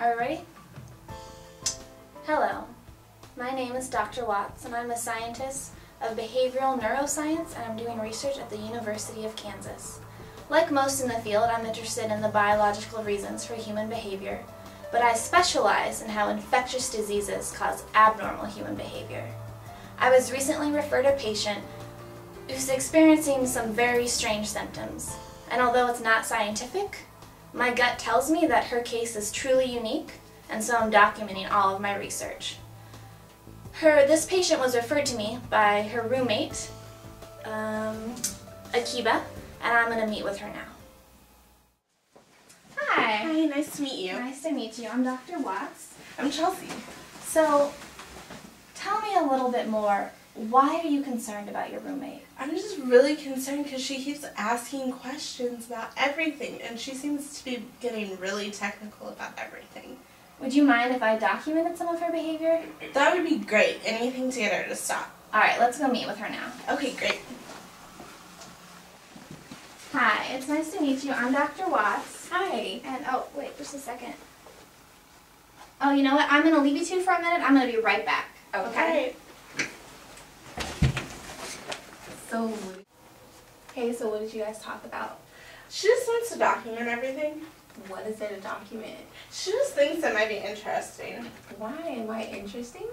Are you ready? Hello, my name is Dr. Watts and I'm a scientist of behavioral neuroscience and I'm doing research at the University of Kansas. Like most in the field, I'm interested in the biological reasons for human behavior, but I specialize in how infectious diseases cause abnormal human behavior. I was recently referred a patient who's experiencing some very strange symptoms, and although it's not scientific, my gut tells me that her case is truly unique, and so I'm documenting all of my research. This patient was referred to me by her roommate, Akiba, and I'm going to meet with her now. Hi. Hi, nice to meet you. Nice to meet you. I'm Dr. Watts. I'm Chelsea. So, tell me a little bit more. Why are you concerned about your roommate? I'm just really concerned because she keeps asking questions about everything, and she seems to be getting really technical about everything. Would you mind if I documented some of her behavior? That would be great. Anything to get her to stop. Alright, let's go meet with her now. Okay, great. Hi, it's nice to meet you. I'm Dr. Watts. Hi. And, oh, wait, just a second. Oh, you know what? I'm going to leave you two for a minute. I'm going to be right back. Okay? So, hey, so what did you guys talk about? She just wants to document everything. What is there to document? She just thinks it might be interesting. Why? Am I interesting?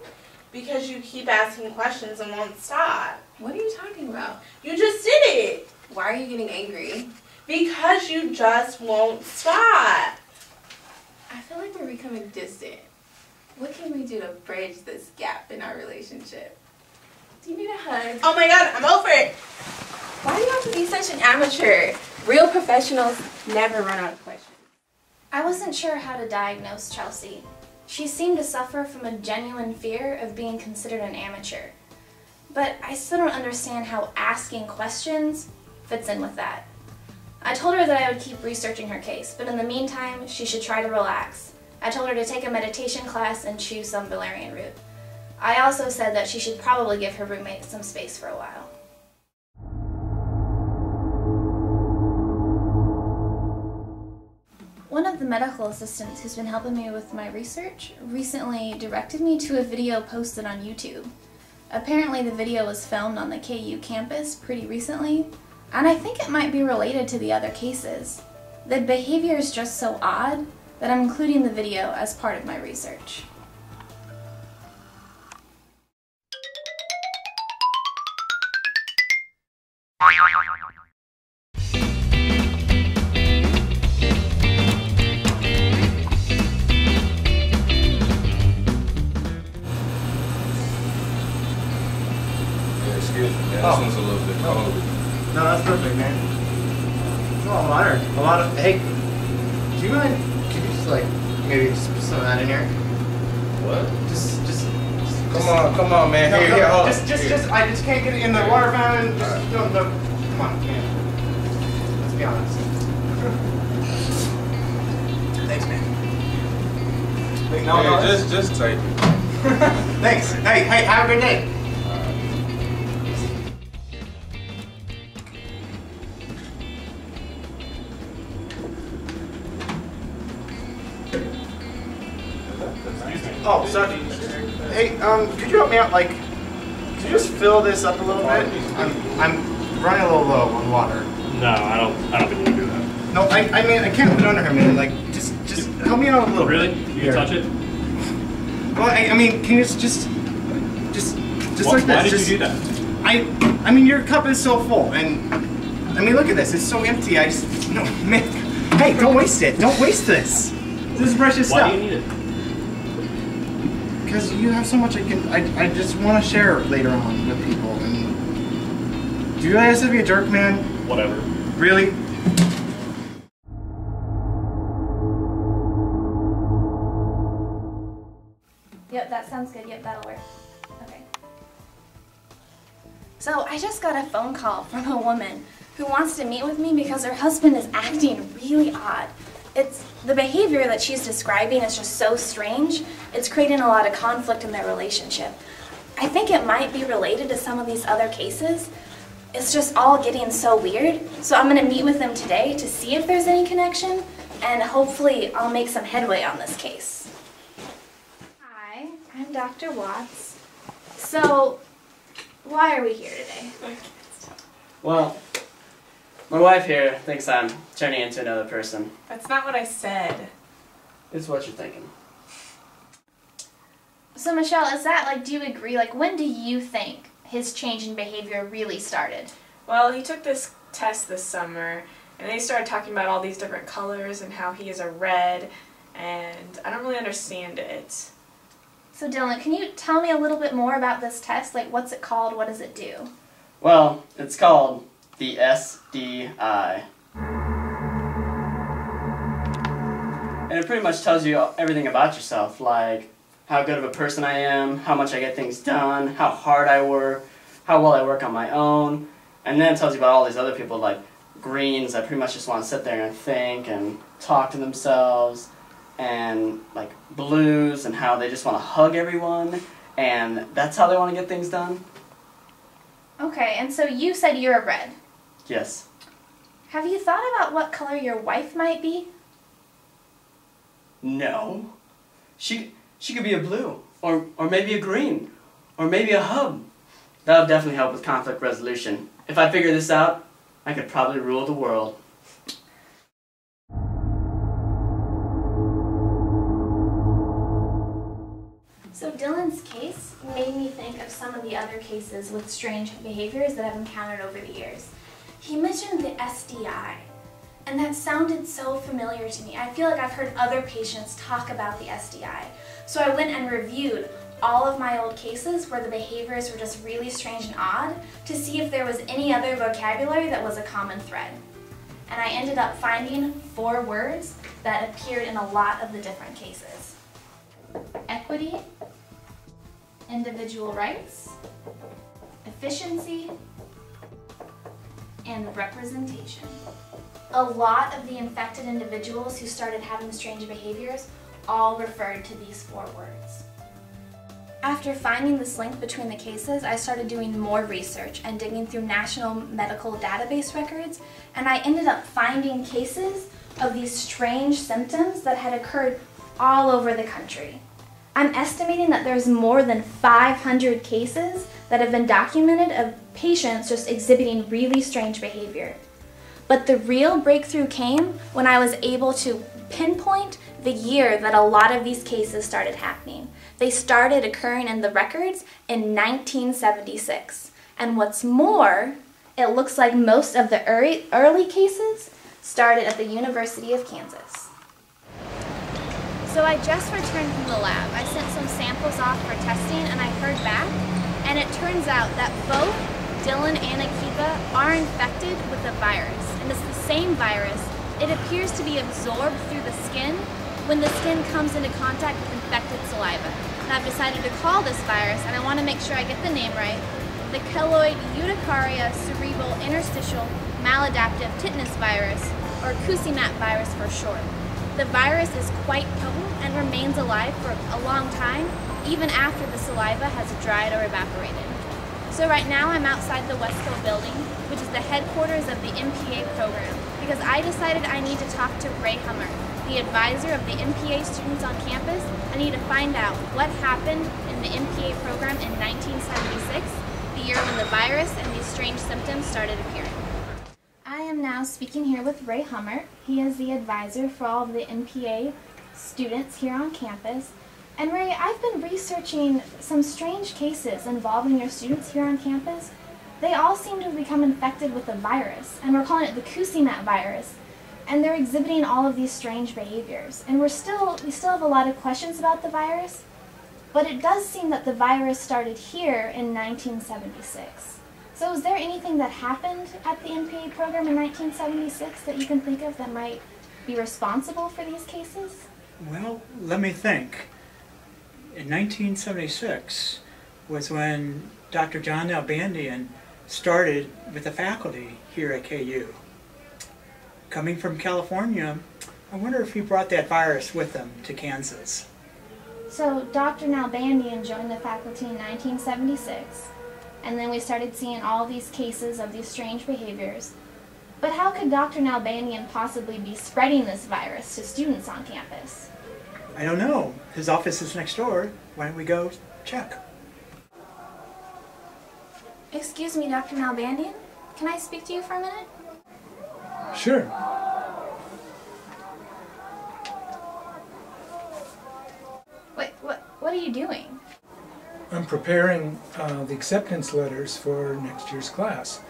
Because you keep asking questions and won't stop. What are you talking about? You just did it. Why are you getting angry? Because you just won't stop. I feel like we're becoming distant. What can we do to bridge this gap in our relationship? Do you need a hug? Oh my god, I'm over it. Why do you have to be such an amateur? Real professionals never run out of questions. I wasn't sure how to diagnose Chelsea. She seemed to suffer from a genuine fear of being considered an amateur. But I still don't understand how asking questions fits in with that. I told her that I would keep researching her case, but in the meantime, she should try to relax. I told her to take a meditation class and choose some valerian root. I also said that she should probably give her roommate some space for a while. One of the medical assistants who's been helping me with my research recently directed me to a video posted on YouTube. Apparently the video was filmed on the KU campus pretty recently, and I think it might be related to the other cases. The behavior is just so odd that I'm including the video as part of my research. Excuse me, man. This one's a little bit cold. No, that's perfect, man. It's a lot of water. A lot of. Hey, do you mind? Could you just like maybe just put some of that in here? What? Just. Come on, man. No, Here, hold on. I just can't get it in the water fountain. Just don't. Come on, man. Let's be honest. Thanks, man. Wait, No, just take it. Thanks. Hey, have a good day. Oh, sorry. Hey, could you help me out? Like, could you just fill this up a little bit? I'm running a little low on water. No, I don't think you can do that. No, I mean, I can't put it under her, man. Like, just help me out a little Really? bit. You can touch it? Well, I mean, can you just like this? Why did you do that? I mean, your cup is so full, and I mean, look at this. It's so empty. No, man. Hey, don't waste it. Don't waste this. This is precious stuff. Why do you need it? Because you have so much I just want to share later on with people. And do you really have to be a jerk, man? Whatever. Really? Yep, that sounds good. Yep, that'll work. Okay. So I just got a phone call from a woman who wants to meet with me because her husband is acting really odd. The behavior that she's describing is just so strange. It's creating a lot of conflict in their relationship. I think it might be related to some of these other cases. It's just all getting so weird. So I'm going to meet with them today to see if there's any connection. and hopefully I'll make some headway on this case. Hi, I'm Dr. Watts. So, why are we here today? Well, my wife here thinks I'm turning into another person. That's not what I said. It's what you're thinking. So Michelle, is that, like, do you agree, like, when do you think his change in behavior really started? Well, he took this test this summer, and they started talking about all these different colors and how he is a red, and I don't really understand it. So Dylan, can you tell me a little bit more about this test? Like, what's it called? What does it do? Well, it's called the SDI. And it pretty much tells you everything about yourself, like how good of a person I am, how much I get things done, how hard I work, how well I work on my own. And then it tells you about all these other people, like greens that pretty much just want to sit there and think and talk to themselves, and like blues and how they just want to hug everyone, and that's how they want to get things done. Okay, and so you said you're a red. Yes. Have you thought about what color your wife might be? No. She could be a blue, or maybe a green, or maybe a hub. That would definitely help with conflict resolution. If I figure this out, I could probably rule the world. So Dylan's case made me think of some of the other cases with strange behaviors that I've encountered over the years. He mentioned the SDI, and that sounded so familiar to me. I feel like I've heard other patients talk about the SDI. So I went and reviewed all of my old cases where the behaviors were just really strange and odd to see if there was any other vocabulary that was a common thread. And I ended up finding 4 words that appeared in a lot of the different cases. Equity, individual rights, efficiency, and representation. A lot of the infected individuals who started having strange behaviors all referred to these 4 words. After finding this link between the cases, I started doing more research and digging through national medical database records, and I ended up finding cases of these strange symptoms that had occurred all over the country. I'm estimating that there's more than 500 cases that have been documented of patients just exhibiting really strange behavior. But the real breakthrough came when I was able to pinpoint the year that a lot of these cases started happening. They started occurring in the records in 1976. And what's more, it looks like most of the early cases started at the University of Kansas. So I just returned from the lab. I sent some samples off for testing and I heard back, and it turns out that both Dylan and Akiva are infected with the virus. And it's the same virus. It appears to be absorbed through the skin when the skin comes into contact with infected saliva. And I've decided to call this virus, and I want to make sure I get the name right, the keloid urticaria cerebral interstitial maladaptive tetanus virus, or KUCIMAT virus for short. The virus is quite potent and remains alive for a long time, even after the saliva has dried or evaporated. So right now I'm outside the Westco building, which is the headquarters of the MPA program, because I decided I need to talk to Ray Hummer, the advisor of the MPA students on campus. I need to find out what happened in the MPA program in 1976, the year when the virus and these strange symptoms started appearing. I am now speaking here with Ray Hummer. He is the advisor for all of the MPA students here on campus. And Ray, I've been researching some strange cases involving your students here on campus. They all seem to have become infected with the virus, and we're calling it the KUCIMAT virus. And they're exhibiting all of these strange behaviors. And we still have a lot of questions about the virus, but it does seem that the virus started here in 1976. So is there anything that happened at the MPA program in 1976 that you can think of that might be responsible for these cases? Well, let me think. In 1976 was when Dr. John Nalbandian started with the faculty here at KU. Coming from California, I wonder if he brought that virus with him to Kansas. So Dr. Nalbandian joined the faculty in 1976, and then we started seeing all these cases of these strange behaviors. But how could Dr. Nalbandian possibly be spreading this virus to students on campus? I don't know. His office is next door. Why don't we go check? Excuse me, Dr. Nalbandian? Can I speak to you for a minute? Sure. Wait, what are you doing? I'm preparing the acceptance letters for next year's class.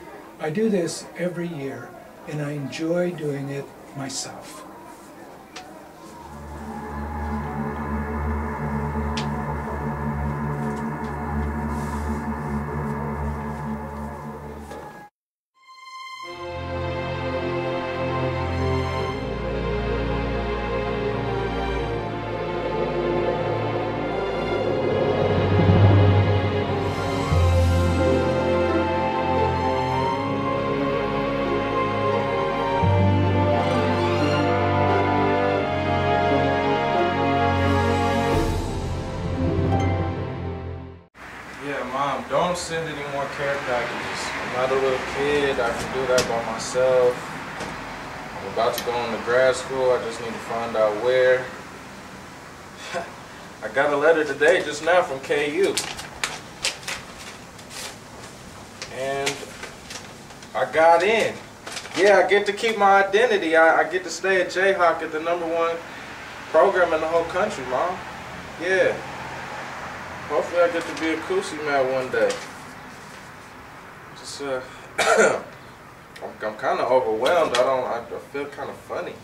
I do this every year, and I enjoy doing it myself. Yeah, Mom, don't send any more care packages. I'm not a little kid. I can do that by myself. I'm about to go into grad school. I just need to find out where. I got a letter today just now from KU. And I got in. Yeah, I get to keep my identity. I get to stay at Jayhawk at the #1 program in the whole country, Mom. Yeah. Hopefully I get to be a KUCIMAT one day. Just, I'm kind of overwhelmed. I feel kind of funny.